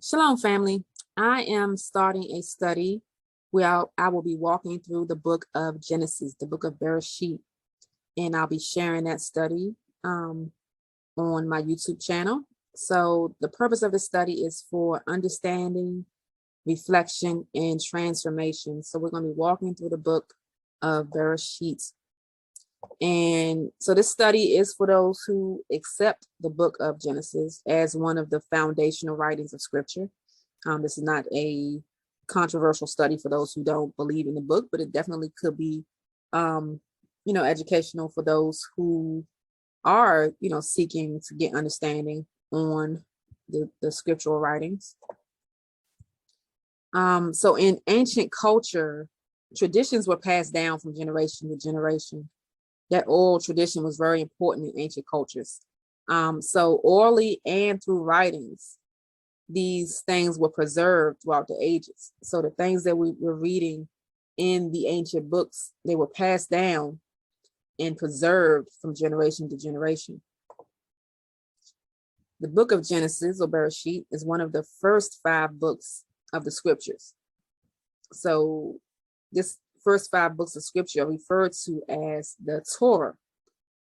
Shalom, family. I am starting a study where I will be walking through the book of Genesis, the book of Bereshit, and I'll be sharing that study on my YouTube channel. So the purpose of the study is for understanding, reflection, and transformation. So we're going to be walking through the book of Bereshit. And so this study is for those who accept the book of Genesis as one of the foundational writings of Scripture. This is not a controversial study for those who don't believe in the book, but it definitely could be, educational for those who are, seeking to get understanding on the scriptural writings. So in ancient culture, traditions were passed down from generation to generation. That oral tradition was very important in ancient cultures. So orally and through writings, these things were preserved throughout the ages. So the things that we were reading in the ancient books, they were passed down and preserved from generation to generation. The book of Genesis, or Bereshit, is one of the first 5 books of the scriptures. So this first 5 books of scripture are referred to as the Torah,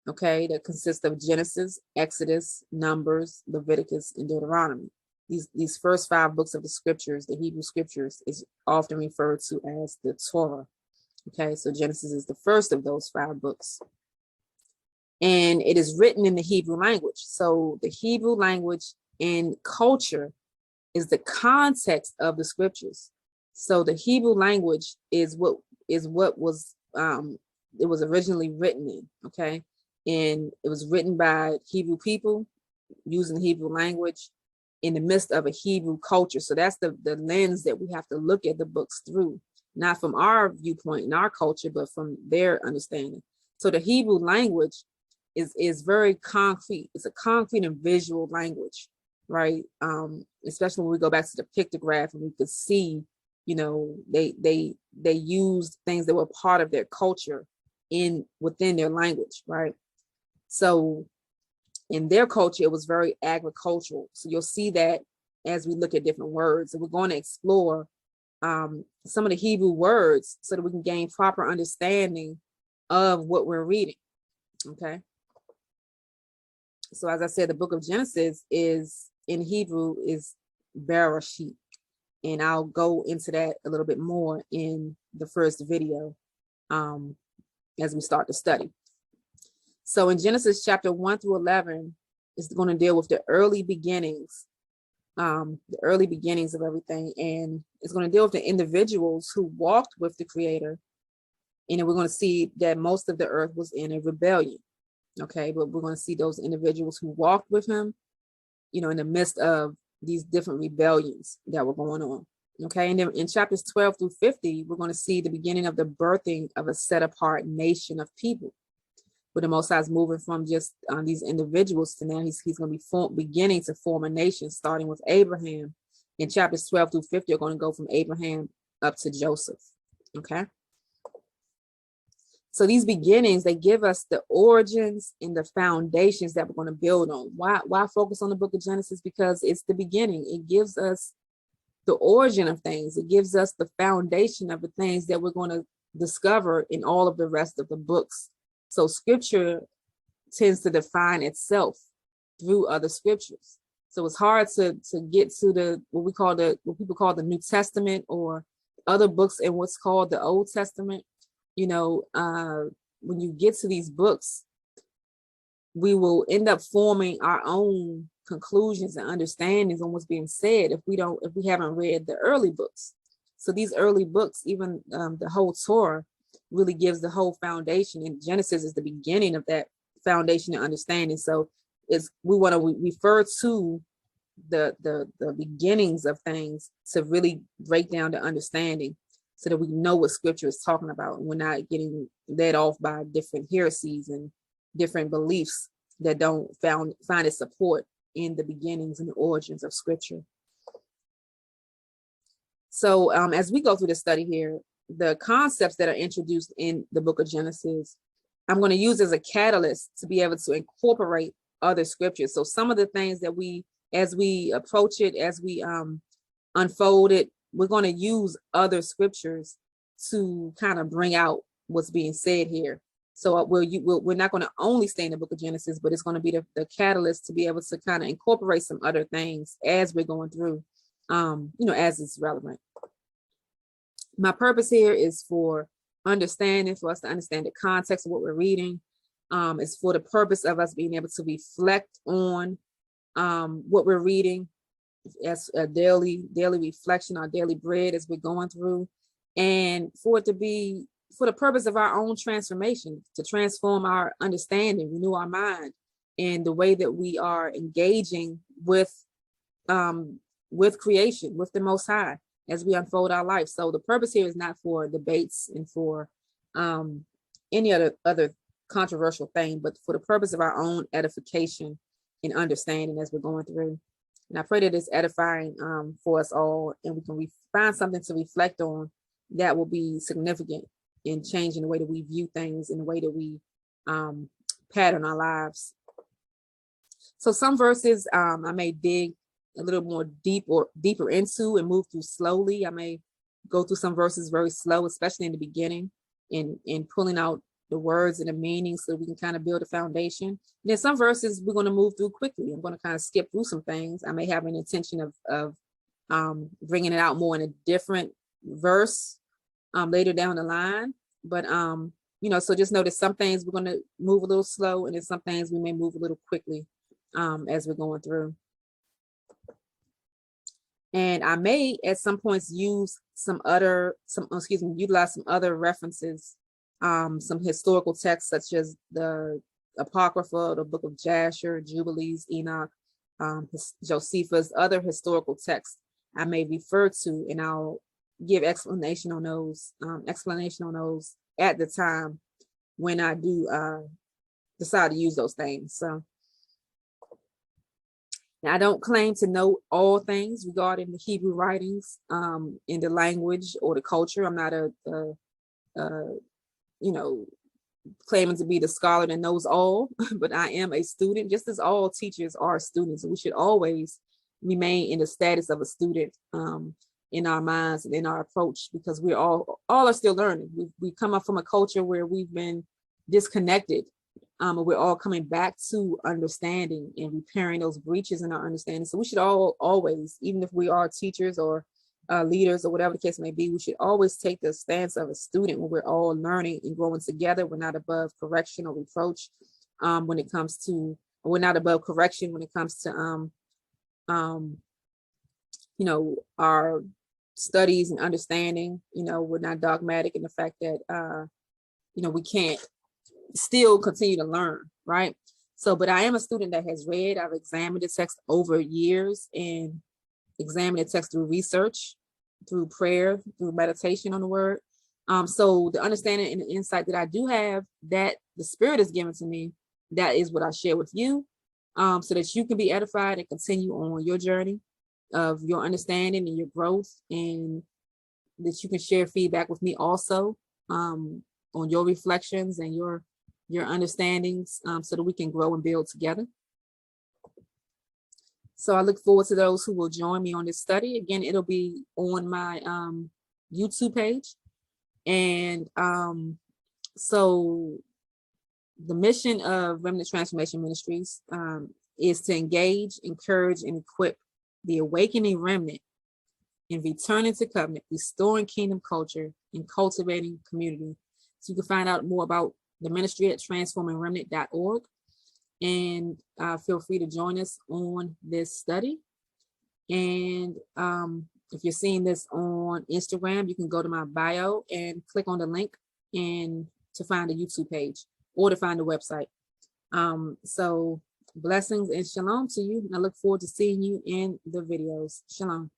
okay, that consists of Genesis, Exodus, Numbers, Leviticus, and Deuteronomy. These first 5 books of the scriptures, the Hebrew scriptures, is often referred to as the Torah. Okay, so Genesis is the first of those 5 books. And it is written in the Hebrew language. So the Hebrew language and culture is the context of the scriptures. So the Hebrew language is what was it was originally written in, okay? And it was written by Hebrew people using the Hebrew language in the midst of a Hebrew culture. So that's the lens that we have to look at the books through, not from our viewpoint in our culture, but from their understanding. So the Hebrew language is very concrete. It's a concrete and visual language, right? Especially when we go back to the pictograph and we could see, they used things that were part of their culture within their language, right? So in their culture, it was very agricultural. So you'll see that as we look at different words. And we're going to explore some of the Hebrew words so that we can gain proper understanding of what we're reading, okay? So as I said, the book of Genesis is in Hebrew is Bereshit. And I'll go into that a little bit more in the first video as we start the study. So in Genesis chapter 1 through 11, it's going to deal with the early beginnings of everything. And it's going to deal with the individuals who walked with the Creator. And then we're going to see that most of the earth was in a rebellion. Okay, but we're going to see those individuals who walked with him, in the midst of these different rebellions that were going on. Okay, and then in chapters 12 through 50, we're going to see the beginning of the birthing of a set apart nation of people. With the Most High is moving from just these individuals to now he's going to be beginning to form a nation, starting with Abraham. In chapters 12 through 50 are going to go from Abraham up to Joseph. Okay. So these beginnings, they give us the origins and the foundations that we're going to build on. Why focus on the book of Genesis? Because it's the beginning. It gives us the origin of things. It gives us the foundation of the things that we're going to discover in all of the rest of the books. So scripture tends to define itself through other scriptures. So it's hard to get to what people call the New Testament or other books in what's called the Old Testament. When you get to these books, we will end up forming our own conclusions and understandings on what's being said if we haven't read the early books. So these early books, even the whole Torah, really gives the whole foundation, and Genesis is the beginning of that foundation and understanding. So we want to refer to the beginnings of things to really break down the understanding, so that we know what scripture is talking about, and we're not getting led off by different heresies and different beliefs that don't find its support in the beginnings and the origins of scripture. So as we go through the study here, the concepts that are introduced in the book of Genesis, I'm going to use as a catalyst to be able to incorporate other scriptures. So some of the things that we as we approach it, as we unfold it, we're going to use other scriptures to kind of bring out what's being said here. So we're not going to only stay in the book of Genesis, but it's going to be the catalyst to be able to kind of incorporate some other things as we're going through, as it's relevant. My purpose here is for understanding, for us to understand the context of what we're reading. It's for the purpose of us being able to reflect on what we're reading as a daily reflection, our daily bread as we're going through, and for it to be for the purpose of our own transformation, to transform our understanding, renew our mind, and the way that we are engaging with creation, with the Most High, as we unfold our life. So the purpose here is not for debates and for any other controversial thing, but for the purpose of our own edification and understanding as we're going through. And I pray that it's edifying for us all, and we can find something to reflect on that will be significant in changing the way that we view things and the way that we pattern our lives. So some verses I may dig a little more deeper into and move through slowly. I may go through some verses very slow, especially in the beginning, in pulling out the words and the meaning so we can kind of build a foundation. And then some verses we're going to move through quickly. I'm going to kind of skip through some things. I may have an intention of bringing it out more in a different verse later down the line. But, so just notice some things we're going to move a little slow, and then some things we may move a little quickly as we're going through. And I may at some points utilize some other references, some historical texts such as the Apocrypha, the Book of Jasher, Jubilees, Enoch, Josephus, other historical texts I may refer to, and I'll give explanation on those at the time when I do decide to use those things. So now, I don't claim to know all things regarding the Hebrew writings in the language or the culture. I'm not claiming to be the scholar that knows all, but I am a student, just as all teachers are students. And we should always remain in the status of a student in our minds and in our approach, because we're all are still learning. We come up from a culture where we've been disconnected. We're all coming back to understanding and repairing those breaches in our understanding. So we should always, even if we are teachers or leaders or whatever the case may be, we should always take the stance of a student when we're all learning and growing together. We're not above correction or reproach we're not above correction when it comes to our studies and understanding. We're not dogmatic in the fact that we can't still continue to learn, right? So, but I am a student that has read, I've examined the text over years and examined the text through research, through prayer, through meditation on the word. So the understanding and the insight that I do have, that the Spirit has given to me, that is what I share with you, so that you can be edified and continue on your journey of your understanding and your growth, and that you can share feedback with me also on your reflections and your understandings, so that we can grow and build together. So I look forward to those who will join me on this study. Again, it'll be on my YouTube page. And so the mission of Remnant Transformation Ministries is to engage, encourage, and equip the awakening remnant in returning to covenant, restoring kingdom culture, and cultivating community. So you can find out more about the ministry at transformingremnant.org, and feel free to join us on this study. And if you're seeing this on Instagram, you can go to my bio and click on the link and to find the YouTube page or to find the website. So blessings and shalom to you. And I look forward to seeing you in the videos. Shalom.